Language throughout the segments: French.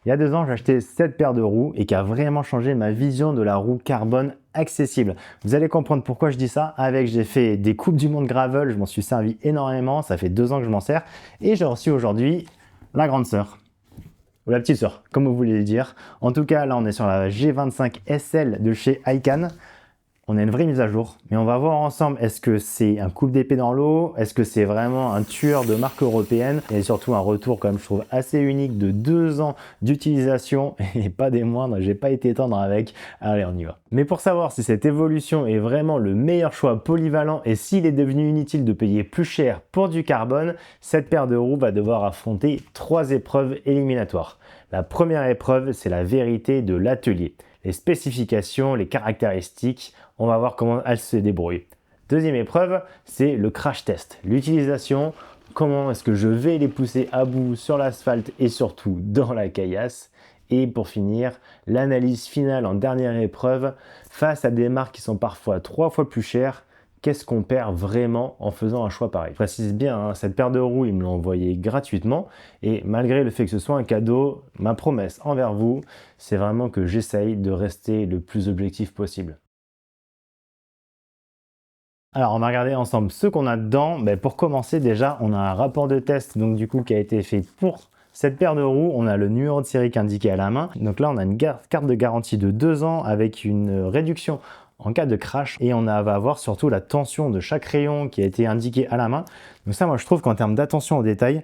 Il y a 2 ans, j'ai acheté cette paire de roues et qui a vraiment changé ma vision de la roue carbone accessible. Vous allez comprendre pourquoi je dis ça. J'ai fait des coupes du monde gravel, je m'en suis servi énormément, ça fait 2 ans que je m'en sers et j'ai reçu aujourd'hui la grande sœur. Ou la petite sœur, comme vous voulez le dire. En tout cas, là, on est sur la G25 SL de chez Aikan. On a une vraie mise à jour, mais on va voir ensemble, est-ce que c'est un coup d'épée dans l'eau, est-ce que c'est vraiment un tueur de marque européenne, et surtout un retour quand même je trouve assez unique de 2 ans d'utilisation, et pas des moindres, j'ai pas été tendre avec, allez on y va. Mais pour savoir si cette évolution est vraiment le meilleur choix polyvalent et s'il est devenu inutile de payer plus cher pour du carbone, cette paire de roues va devoir affronter 3 épreuves éliminatoires. La première épreuve, c'est la vérité de l'atelier. Les spécifications, les caractéristiques, on va voir comment elles se débrouillent. Deuxième épreuve, c'est le crash test, l'utilisation, comment est-ce que je vais les pousser à bout sur l'asphalte et surtout dans la caillasse. Et pour finir, l'analyse finale en dernière épreuve, face à des marques qui sont parfois 3 fois plus chères, qu'est-ce qu'on perd vraiment en faisant un choix pareil? Je précise bien, hein, cette paire de roues, ils me l'ont envoyé gratuitement et malgré le fait que ce soit un cadeau, ma promesse envers vous, c'est vraiment que j'essaye de rester le plus objectif possible. Alors, on va regarder ensemble ce qu'on a dedans. Pour commencer, déjà, on a un rapport de test donc du coup qui a été fait pour cette paire de roues. On a le numéro de série qui est indiqué à la main. Donc là, on a une carte de garantie de 2 ans avec une réduction en cas de crash et va avoir surtout la tension de chaque rayon qui a été indiqué à la main. Donc ça, moi, je trouve qu'en termes d'attention aux détails,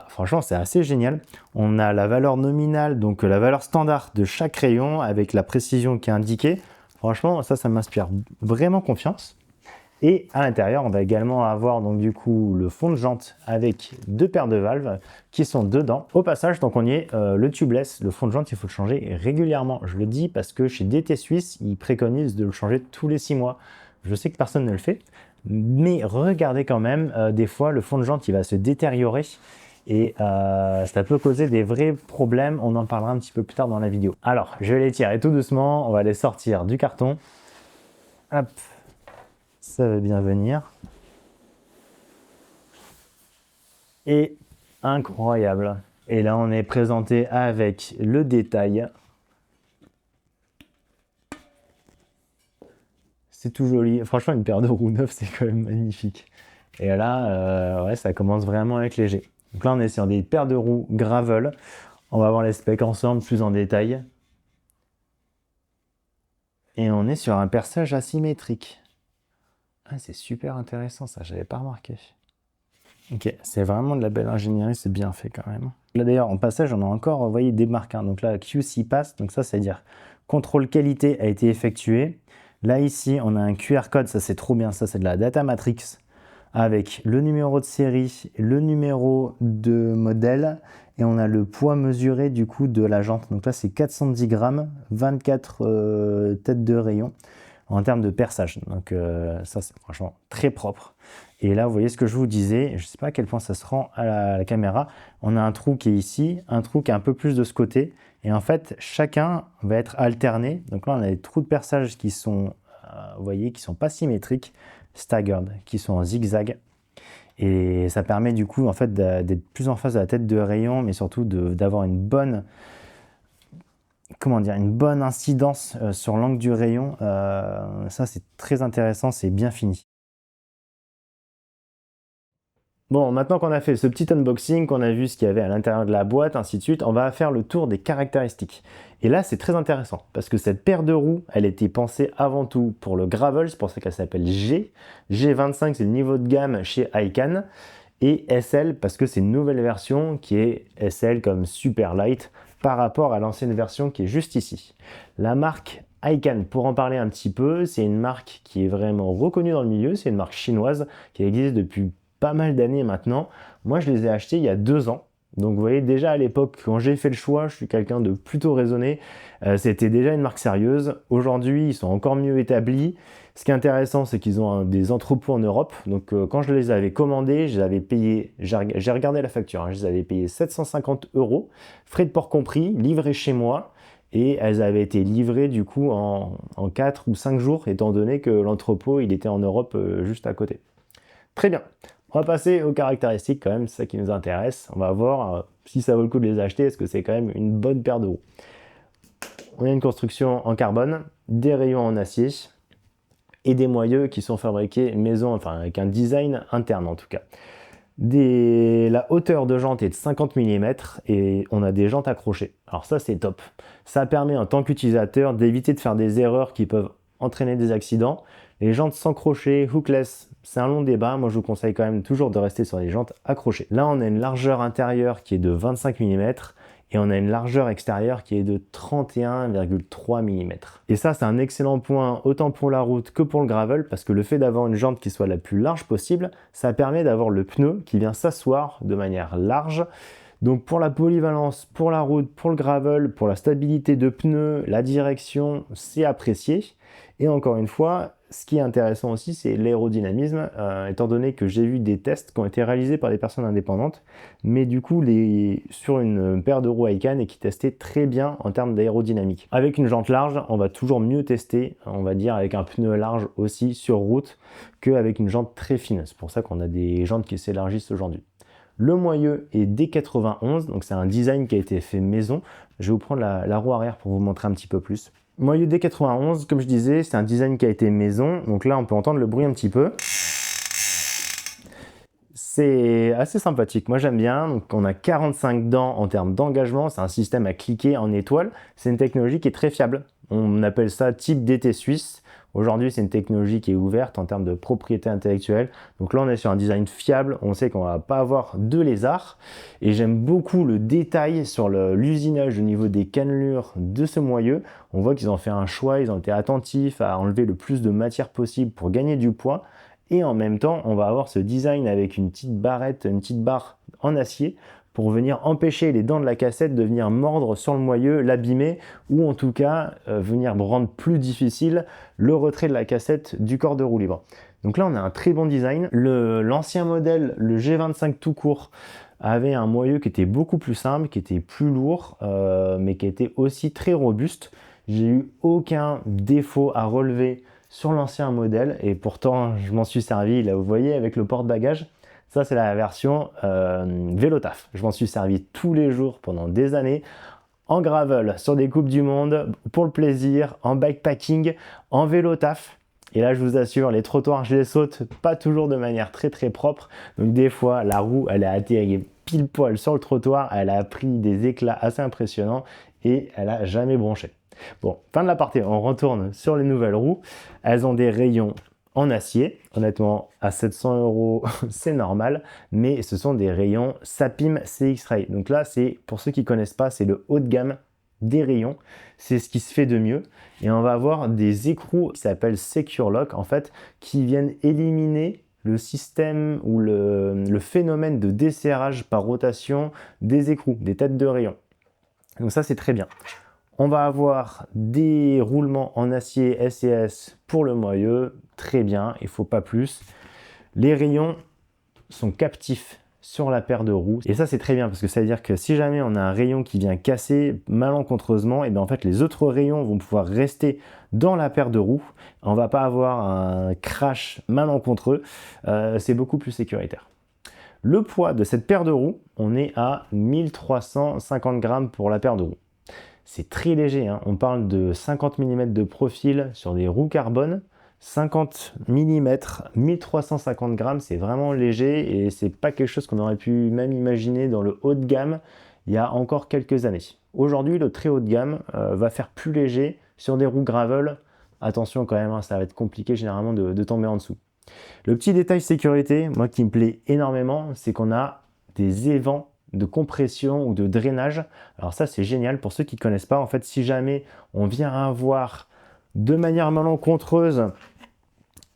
franchement, c'est assez génial. On a la valeur nominale, donc la valeur standard de chaque rayon avec la précision qui est indiquée. Franchement, ça m'inspire vraiment confiance. Et à l'intérieur, on va également avoir donc du coup le fond de jante avec 2 paires de valves qui sont dedans. Au passage, donc on y est, le tubeless, le fond de jante, il faut le changer régulièrement. Je le dis parce que chez DT Suisse, ils préconisent de le changer tous les 6 mois. Je sais que personne ne le fait, mais regardez quand même, des fois le fond de jante il va se détériorer et ça peut causer des vrais problèmes. On en parlera un petit peu plus tard dans la vidéo. Alors, je vais les tirer tout doucement, on va les sortir du carton. Hop. Ça va bien venir. Et incroyable. Et là, on est présenté avec le détail. C'est tout joli. Franchement, une paire de roues neuves, c'est quand même magnifique. Et là, ouais, ça commence vraiment à être léger. Donc là, on est sur des paires de roues gravel. On va voir les specs ensemble plus en détail. Et on est sur un perçage asymétrique. Ah, c'est super intéressant ça, j'avais pas remarqué. Ok, c'est vraiment de la belle ingénierie, c'est bien fait quand même. Là d'ailleurs, en passage, on a encore, vous voyez, des marques. Donc là, QC pass, donc ça, c'est-à-dire contrôle qualité a été effectué. Là, ici, on a un QR code, ça c'est trop bien, ça c'est de la data matrix avec le numéro de série, le numéro de modèle et on a le poids mesuré du coup de la jante. Donc là, c'est 410 grammes, 24 têtes de rayon en termes de perçage. Donc ça, c'est franchement très propre. Et là, vous voyez ce que je vous disais, je ne sais pas à quel point ça se rend à la caméra, on a un trou qui est ici, un trou qui est un peu plus de ce côté, et en fait, chacun va être alterné. Donc là, on a des trous de perçage qui sont, vous voyez, qui ne sont pas symétriques, staggered, qui sont en zigzag. Et ça permet du coup, en fait, d'être plus en face de la tête de rayon, mais surtout d'avoir une bonne, comment dire, une bonne incidence sur l'angle du rayon. Ça, c'est très intéressant, c'est bien fini. Bon, maintenant qu'on a fait ce petit unboxing, qu'on a vu ce qu'il y avait à l'intérieur de la boîte, ainsi de suite, on va faire le tour des caractéristiques. Et là, c'est très intéressant, parce que cette paire de roues, elle était pensée avant tout pour le gravel, c'est pour ça qu'elle s'appelle G. G25, c'est le niveau de gamme chez Aikan. Et SL, parce que c'est une nouvelle version qui est SL comme super light par rapport à l'ancienne version qui est juste ici. La marque Aikan, pour en parler un petit peu, c'est une marque qui est vraiment reconnue dans le milieu, c'est une marque chinoise qui existe depuis pas mal d'années maintenant. Moi, je les ai achetés il y a 2 ans. Donc vous voyez, déjà à l'époque, quand j'ai fait le choix, je suis quelqu'un de plutôt raisonné, c'était déjà une marque sérieuse. Aujourd'hui, ils sont encore mieux établis. Ce qui est intéressant, c'est qu'ils ont des entrepôts en Europe. Donc quand je les avais commandés, je les avais payés, j'ai regardé la facture, hein, je les avais payés 750 €, frais de port compris, livrés chez moi. Et elles avaient été livrées du coup en 4 ou 5 jours, étant donné que l'entrepôt, il était en Europe juste à côté. Très bien. On va passer aux caractéristiques quand même, c'est ça qui nous intéresse. On va voir si ça vaut le coup de les acheter, est-ce que c'est quand même une bonne paire de roues. On a une construction en carbone, des rayons en acier et des moyeux qui sont fabriqués maison, enfin avec un design interne en tout cas. La hauteur de jante est de 50 mm et on a des jantes accrochées. Alors ça c'est top. Ça permet en tant qu'utilisateur d'éviter de faire des erreurs qui peuvent entraîner des accidents. Les jantes sans crochet, hookless, c'est un long débat. Moi je vous conseille quand même toujours de rester sur les jantes accrochées. Là on a une largeur intérieure qui est de 25 mm et on a une largeur extérieure qui est de 31,3 mm. Et ça, c'est un excellent point autant pour la route que pour le gravel, parce que le fait d'avoir une jante qui soit la plus large possible, ça permet d'avoir le pneu qui vient s'asseoir de manière large. Donc pour la polyvalence, pour la route, pour le gravel, pour la stabilité de pneus, la direction, c'est apprécié. Et encore une fois, ce qui est intéressant aussi, c'est l'aérodynamisme, étant donné que j'ai vu des tests qui ont été réalisés par des personnes indépendantes, mais du coup sur une paire de roues Aiken et qui testaient très bien en termes d'aérodynamique. Avec une jante large, on va toujours mieux tester, on va dire, avec un pneu large aussi sur route qu'avec une jante très fine. C'est pour ça qu'on a des jantes qui s'élargissent aujourd'hui. Le moyeu est D91, donc c'est un design qui a été fait maison. Je vais vous prendre la roue arrière pour vous montrer un petit peu plus. Moyeu D91, comme je disais, c'est un design qui a été maison. Donc là, on peut entendre le bruit un petit peu. C'est assez sympathique, moi j'aime bien. Donc on a 45 dents en termes d'engagement, c'est un système à cliquer en étoile. C'est une technologie qui est très fiable. On appelle ça type DT suisse. Aujourd'hui, c'est une technologie qui est ouverte en termes de propriété intellectuelle. Donc là, on est sur un design fiable. On sait qu'on va pas avoir de lézard. Et j'aime beaucoup le détail sur l'usinage au niveau des cannelures de ce moyeu. On voit qu'ils ont fait un choix, ils ont été attentifs à enlever le plus de matière possible pour gagner du poids. Et en même temps, on va avoir ce design avec une petite barrette, une petite barre en acier pour venir empêcher les dents de la cassette de venir mordre sur le moyeu, l'abîmer, ou en tout cas venir rendre plus difficile le retrait de la cassette du corps de roue libre. Donc là, on a un très bon design. L'ancien modèle, le G25 tout court, avait un moyeu qui était beaucoup plus simple, qui était plus lourd, mais qui était aussi très robuste. J'ai eu aucun défaut à relever sur l'ancien modèle, et pourtant, je m'en suis servi, là, vous voyez, avec le porte-bagages. Ça, c'est la version vélo taf. Je m'en suis servi tous les jours pendant des années, en gravel, sur des coupes du monde, pour le plaisir, en bikepacking, en vélo taf. Et là, je vous assure, les trottoirs, je les saute pas toujours de manière très très propre. Donc des fois, la roue, elle a atterri pile poil sur le trottoir, elle a pris des éclats assez impressionnants et elle a jamais bronché. Bon, fin de la partie, on retourne sur les nouvelles roues. Elles ont des rayons en acier. Honnêtement, à 700 €, c'est normal, mais ce sont des rayons Sapim CX-Ray. Donc là, c'est, pour ceux qui ne connaissent pas, c'est le haut de gamme des rayons. C'est ce qui se fait de mieux. Et on va avoir des écrous qui s'appellent Secure Lock, en fait, qui viennent éliminer le système ou le phénomène de desserrage par rotation des écrous, des têtes de rayons. Donc ça, c'est très bien. On va avoir des roulements en acier SCS pour le moyeu, très bien, il ne faut pas plus. Les rayons sont captifs sur la paire de roues, et ça c'est très bien parce que ça veut dire que si jamais on a un rayon qui vient casser malencontreusement, et bien en fait les autres rayons vont pouvoir rester dans la paire de roues. On ne va pas avoir un crash malencontreux, c'est beaucoup plus sécuritaire. Le poids de cette paire de roues, on est à 1350 grammes pour la paire de roues. C'est très léger, hein. On parle de 50 mm de profil sur des roues carbone. 50 mm, 1350 grammes, c'est vraiment léger et c'est pas quelque chose qu'on aurait pu même imaginer dans le haut de gamme il y a encore quelques années. Aujourd'hui, le très haut de gamme va faire plus léger sur des roues gravel. Attention quand même, hein, ça va être compliqué généralement de tomber en dessous. Le petit détail sécurité, moi qui me plaît énormément, c'est qu'on a des évents de compression ou de drainage. Alors ça, c'est génial pour ceux qui ne connaissent pas. En fait, si jamais on vient avoir de manière malencontreuse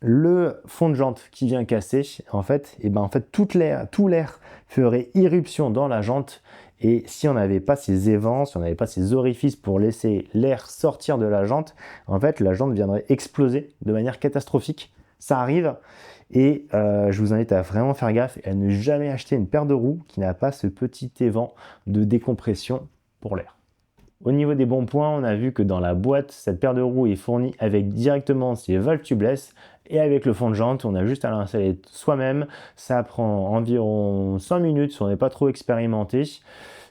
le fond de jante qui vient casser, en fait, tout l'air ferait irruption dans la jante. Et si on n'avait pas ces évents, si on n'avait pas ces orifices pour laisser l'air sortir de la jante, en fait, la jante viendrait exploser de manière catastrophique. Ça arrive. Et je vous invite à vraiment faire gaffe et à ne jamais acheter une paire de roues qui n'a pas ce petit évent de décompression pour l'air. Au niveau des bons points, on a vu que dans la boîte, cette paire de roues est fournie avec directement ses valves tubeless et avec le fond de jante, on a juste à l'installer soi-même. Ça prend environ 100 minutes si on n'est pas trop expérimenté.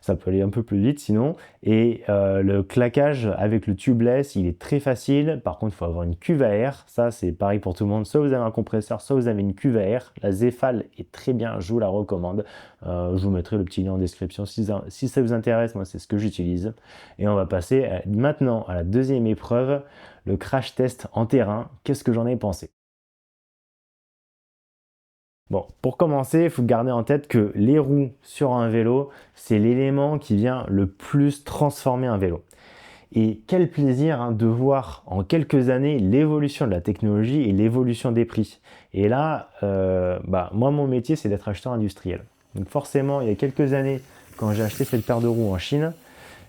ça peut aller un peu plus vite sinon. Et le claquage avec le tubeless, il est très facile. Par contre, il faut avoir une cuve à air. Ça, c'est pareil pour tout le monde. Soit vous avez un compresseur, soit vous avez une cuve à air. La Zefal est très bien, je vous la recommande. Je vous mettrai le petit lien en description si ça vous intéresse. Moi, c'est ce que j'utilise. Et on va passer maintenant à la deuxième épreuve, le crash test en terrain. Qu'est-ce que j'en ai pensé? Bon, pour commencer, il faut garder en tête que les roues sur un vélo, c'est l'élément qui vient le plus transformer un vélo. Et quel plaisir de voir en quelques années l'évolution de la technologie et l'évolution des prix. Et là, moi, mon métier, c'est d'être acheteur industriel. Donc forcément, il y a quelques années, quand j'ai acheté cette paire de roues en Chine,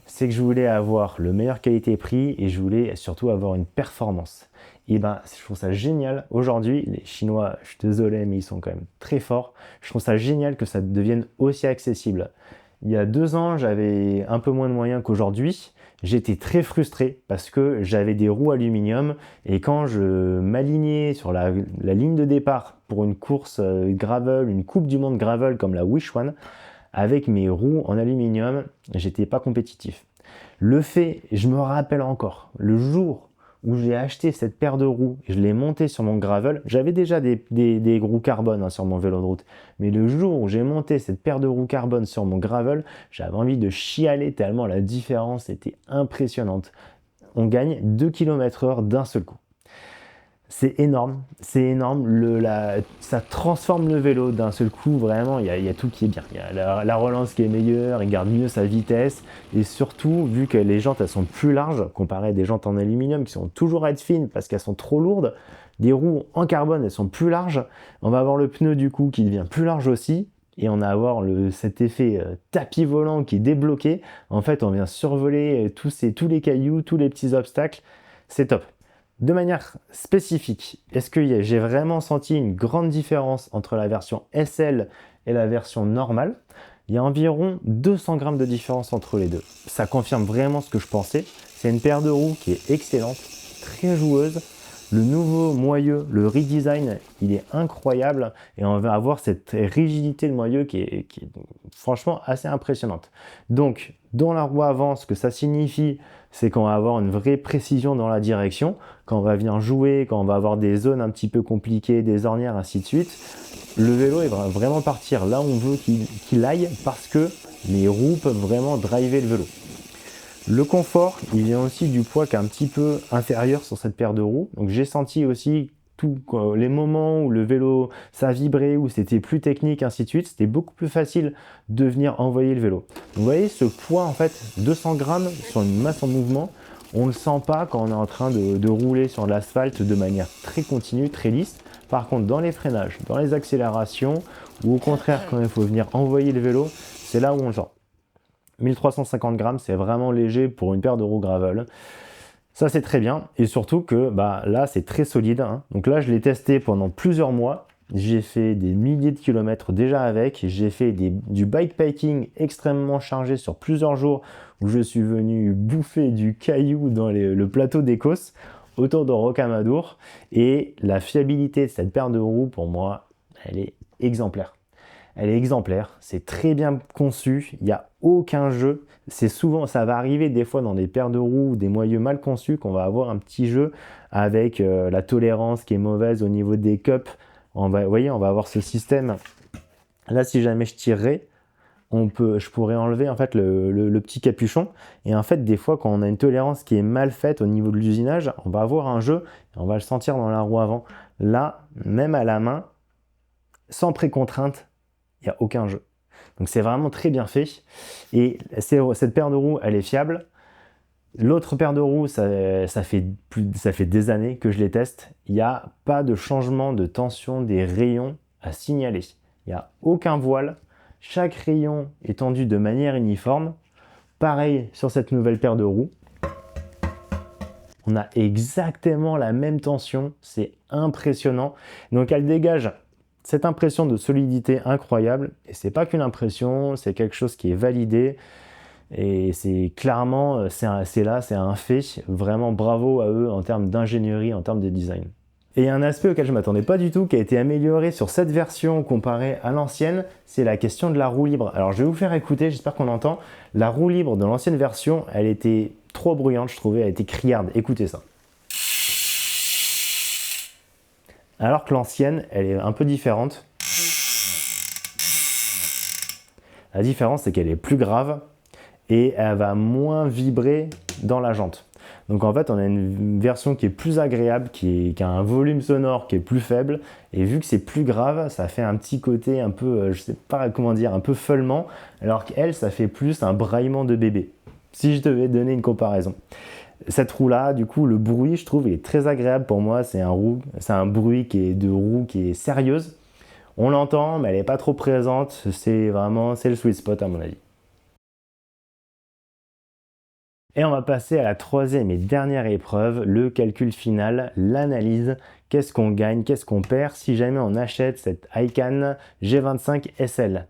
c'est que je voulais avoir le meilleur qualité-prix et je voulais surtout avoir une performance. Et je trouve ça génial. Aujourd'hui, les Chinois, je suis désolé, mais ils sont quand même très forts. Je trouve ça génial que ça devienne aussi accessible. Il y a 2 ans, j'avais un peu moins de moyens qu'aujourd'hui. J'étais très frustré parce que j'avais des roues aluminium et quand je m'alignais sur la ligne de départ pour une course gravel, une coupe du monde gravel comme la Wish One, avec mes roues en aluminium, j'étais pas compétitif. Le fait, je me rappelle encore, le jour où j'ai acheté cette paire de roues, je l'ai montée sur mon gravel, j'avais déjà des roues carbone sur mon vélo de route, mais le jour où j'ai monté cette paire de roues carbone sur mon gravel, j'avais envie de chialer tellement la différence était impressionnante. On gagne 2 km/h d'un seul coup. C'est énorme, ça transforme le vélo d'un seul coup, vraiment, il y a tout qui est bien. Il y a la relance qui est meilleure, il garde mieux sa vitesse, et surtout, vu que les jantes elles sont plus larges, comparé à des jantes en aluminium qui sont toujours à être fines parce qu'elles sont trop lourdes, des roues en carbone elles sont plus larges, on va avoir le pneu du coup qui devient plus large aussi, et on va avoir cet effet tapis volant qui est débloqué. En fait, on vient survoler tous les cailloux, tous les petits obstacles, c'est top. De manière spécifique, est-ce que j'ai vraiment senti une grande différence entre la version SL et la version normale? Il y a environ 200 grammes de différence entre les deux. Ça confirme vraiment ce que je pensais. C'est une paire de roues qui est excellente, très joueuse. Le nouveau moyeu, le redesign, il est incroyable et on va avoir cette rigidité de moyeu qui est franchement assez impressionnante. Donc, dans la roue avant, ce que ça signifie, c'est qu'on va avoir une vraie précision dans la direction. Quand on va venir jouer, quand on va avoir des zones un petit peu compliquées, des ornières, ainsi de suite, le vélo il va vraiment partir là où on veut qu'il aille parce que les roues peuvent vraiment driver le vélo. Le confort, il vient aussi du poids qui est un petit peu inférieur sur cette paire de roues. Donc j'ai senti aussi les moments où le vélo, ça vibrait, où c'était plus technique, ainsi de suite. C'était beaucoup plus facile de venir envoyer le vélo. Donc, vous voyez ce poids, en fait, 200 grammes sur une masse en mouvement, on ne le sent pas quand on est en train de rouler sur l'asphalte de manière très continue, très lisse. Par contre, dans les freinages, dans les accélérations, ou au contraire, quand il faut venir envoyer le vélo, c'est là où on le sent. 1350 grammes, c'est vraiment léger pour une paire de roues gravel. Ça, c'est très bien. Et surtout que là, c'est très solide. Donc là, je l'ai testé pendant plusieurs mois. J'ai fait des milliers de kilomètres déjà avec. J'ai fait du bikepacking extrêmement chargé sur plusieurs jours où je suis venu bouffer du caillou dans le plateau d'Écosse autour de Rocamadour. Et la fiabilité de cette paire de roues, pour moi, elle est exemplaire. Elle est exemplaire, c'est très bien conçu, il n'y a aucun jeu. Ça va arriver des fois dans des paires de roues ou des moyeux mal conçus qu'on va avoir un petit jeu avec la tolérance qui est mauvaise au niveau des cups. Vous voyez, on va avoir ce système. Là, si jamais je tirerais, je pourrais enlever en fait le petit capuchon. Et en fait, des fois, quand on a une tolérance qui est mal faite au niveau de l'usinage, on va avoir un jeu et on va le sentir dans la roue avant. Là, même à la main, sans précontrainte, il n'y a aucun jeu. Donc c'est vraiment très bien fait. Et cette paire de roues, elle est fiable. L'autre paire de roues, ça fait des années que je les teste. Il n'y a pas de changement de tension des rayons à signaler. Il n'y a aucun voile. Chaque rayon est tendu de manière uniforme. Pareil sur cette nouvelle paire de roues. On a exactement la même tension. C'est impressionnant. Donc elle dégage cette impression de solidité incroyable, et c'est pas qu'une impression, c'est quelque chose qui est validé, et c'est clairement, c'est un fait, vraiment bravo à eux en termes d'ingénierie, en termes de design. Et un aspect auquel je ne m'attendais pas du tout, qui a été amélioré sur cette version comparée à l'ancienne, c'est la question de la roue libre. Alors je vais vous faire écouter, j'espère qu'on entend. La roue libre de l'ancienne version, elle était trop bruyante, je trouvais, elle était criarde. Écoutez ça. Alors que l'ancienne, elle est un peu différente. La différence, c'est qu'elle est plus grave et elle va moins vibrer dans la jante. Donc en fait, on a une version qui est plus agréable, qui a un volume sonore qui est plus faible. Et vu que c'est plus grave, ça fait un petit côté un peu, je sais pas comment dire, un peu feulement. Alors qu'elle, ça fait plus un braillement de bébé. Si je devais donner une comparaison. Cette roue-là, du coup, le bruit, je trouve, il est très agréable pour moi. C'est un bruit de roue qui est sérieuse. On l'entend, mais elle n'est pas trop présente. C'est le sweet spot à mon avis. Et on va passer à la troisième et dernière épreuve, le calcul final, l'analyse. Qu'est-ce qu'on gagne, qu'est-ce qu'on perd si jamais on achète cette iCan G25 SL?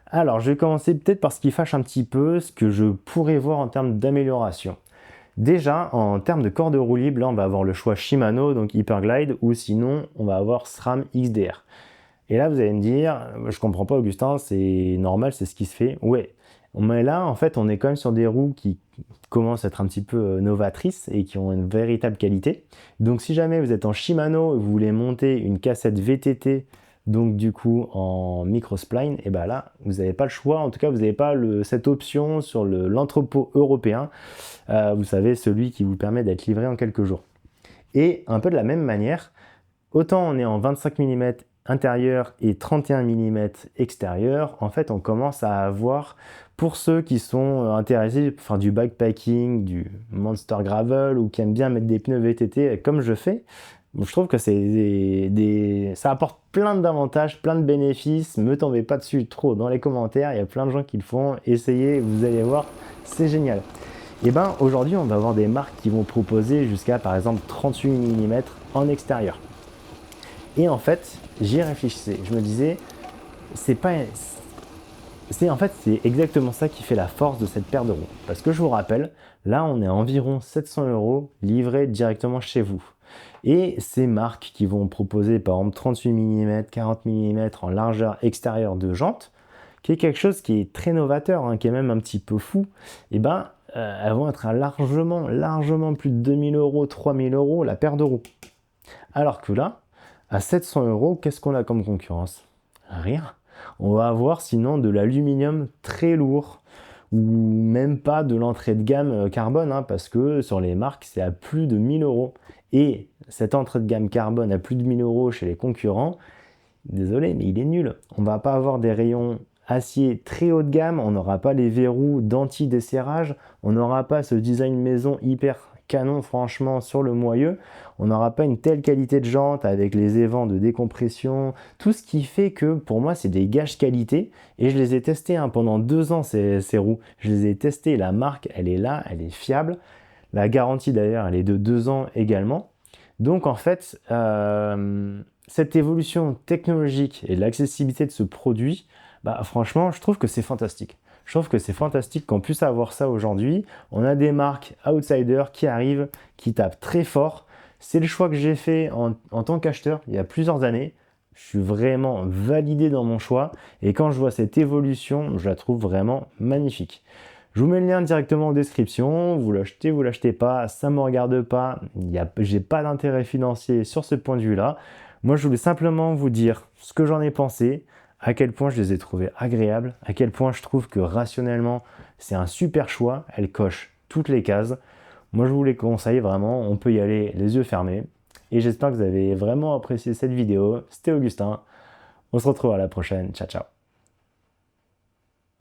Alors, je vais commencer peut-être par ce qui fâche un petit peu, ce que je pourrais voir en termes d'amélioration. Déjà, en termes de corps de roue libre, là, on va avoir le choix Shimano, donc Hyperglide, ou sinon, on va avoir SRAM XDR. Et là, vous allez me dire, je comprends pas, Augustin, c'est normal, c'est ce qui se fait. Ouais, mais là, en fait, on est quand même sur des roues qui commencent à être un petit peu novatrices et qui ont une véritable qualité. Donc, si jamais vous êtes en Shimano et vous voulez monter une cassette VTT, donc du coup en microspline, et ben là, vous n'avez pas le choix. En tout cas, vous n'avez pas cette option sur l'entrepôt européen. Vous savez, celui qui vous permet d'être livré en quelques jours. Et un peu de la même manière, autant on est en 25 mm intérieur et 31 mm extérieur, en fait on commence à avoir, pour ceux qui sont intéressés par du bikepacking, du monster gravel ou qui aiment bien mettre des pneus VTT comme je fais, je trouve que ça apporte plein d'avantages, plein de bénéfices. Me tombez pas dessus trop dans les commentaires, il y a plein de gens qui le font, essayez, vous allez voir, c'est génial. Et ben aujourd'hui on va avoir des marques qui vont proposer jusqu'à par exemple 38 mm en extérieur. Et en fait, j'y réfléchissais. Je me disais, c'est exactement ça qui fait la force de cette paire de roues. Parce que je vous rappelle, là, on est à environ 700 € livrés directement chez vous. Et ces marques qui vont proposer par exemple 38 mm, 40 mm en largeur extérieure de jante, qui est quelque chose qui est très novateur, hein, qui est même un petit peu fou, et ben, elles vont être à largement plus de 2000 €, 3000 € la paire de roues. Alors que là, à 700 €, qu'est-ce qu'on a comme concurrence? Rien. On va avoir sinon de l'aluminium très lourd ou même pas de l'entrée de gamme carbone, hein, parce que sur les marques, c'est à plus de 1000 €. Et cette entrée de gamme carbone à plus de 1000 € chez les concurrents, désolé, mais il est nul. On va pas avoir des rayons acier très haut de gamme, on n'aura pas les verrous d'anti-desserrage, on n'aura pas ce design maison hyper canon franchement sur le moyeu, on n'aura pas une telle qualité de jante avec les évents de décompression, tout ce qui fait que pour moi c'est des gages qualité et je les ai testés pendant 2 ans ces roues, je les ai testés, la marque elle est là, elle est fiable, la garantie d'ailleurs elle est de 2 ans également, donc en fait cette évolution technologique et l'accessibilité de ce produit, bah, franchement je trouve que c'est fantastique. Je trouve que c'est fantastique qu'on puisse avoir ça aujourd'hui. On a des marques outsiders qui arrivent, qui tapent très fort. C'est le choix que j'ai fait en tant qu'acheteur il y a plusieurs années. Je suis vraiment validé dans mon choix. Et quand je vois cette évolution, je la trouve vraiment magnifique. Je vous mets le lien directement en description. Vous l'achetez, vous l'achetez pas, ça ne me regarde pas. J'ai pas d'intérêt financier sur ce point de vue-là. Moi, je voulais simplement vous dire ce que j'en ai pensé, à quel point je les ai trouvées agréables, à quel point je trouve que rationnellement, c'est un super choix. Elle coche toutes les cases. Moi, je vous les conseille vraiment. On peut y aller les yeux fermés. Et j'espère que vous avez vraiment apprécié cette vidéo. C'était Augustin. On se retrouve à la prochaine. Ciao, ciao.